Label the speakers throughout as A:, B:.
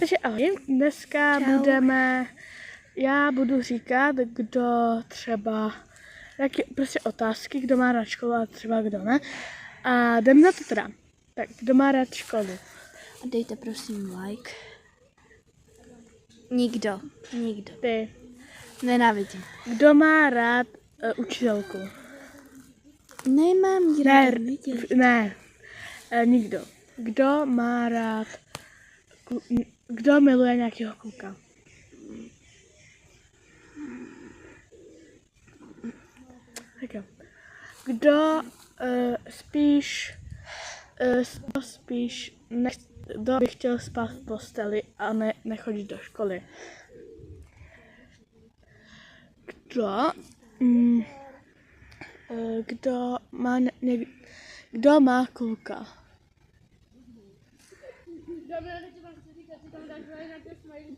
A: Takže ahoj, dneska já budu říkat, kdo třeba, prostě otázky, kdo má rád školu a třeba kdo ne. A jdem na to teda. Tak, kdo má rád školu?
B: A dejte prosím like. Nikdo.
A: Ty.
B: Nenávidím.
A: Kdo má rád učitelku?
B: Nemám ji rád, vidět.
A: Ne, nikdo. Kdo má rád, kdo miluje nějakého kluka? Tak jo. Kdo kdo by chtěl spát v posteli a nechodit do školy? Kdo má kluka?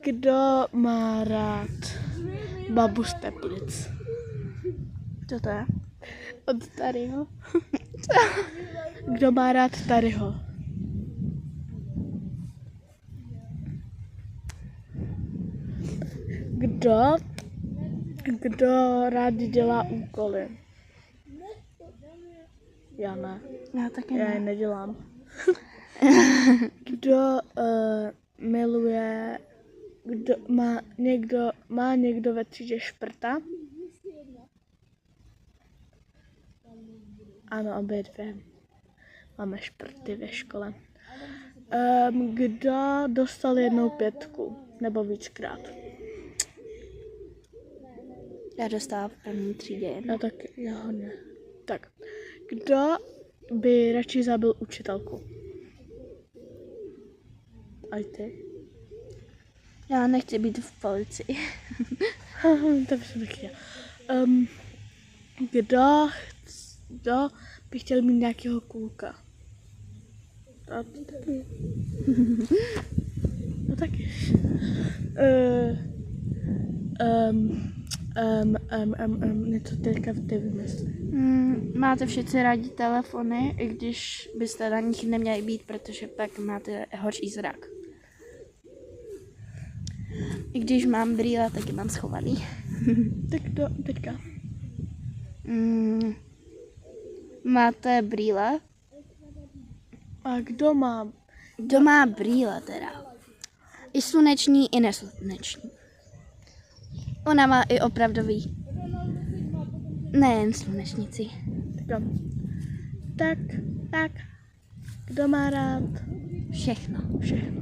A: Kdo má rád babu z Teplic?
B: Co to je?
A: Od Tadyho. Kdo má rád Tadyho? Kdo rád dělá úkoly? Já ne.
B: Já taky
A: Já je
B: ne.
A: nedělám. Kdo miluje, má někdo ve třídě šprta? Ano, obě dvě. Máme šprty ve škole. Kdo dostal 1 5 nebo víckrát?
B: Já dostala v první třídě.
A: Já taky, já hodně. Tak, kdo by radši zabil učitelku? A ty?
B: Já nechci být v policii.
A: To bych se chtěla. Kdo by chtěl mít nějakého kluka? No taky. Něco teďka ty vymyslí.
B: Máte všichni rádi telefony, i když byste na nich neměli být, protože pak máte horší zrak. I když mám brýle, tak je mám schovaný.
A: Tak kdo teďka?
B: Máte brýle?
A: A kdo má?
B: Kdo má brýle teda? I sluneční, i nesluneční. Ona má i opravdový. Nejen slunečnici.
A: Tak. Kdo má rád?
B: Všechno.
A: Všechno.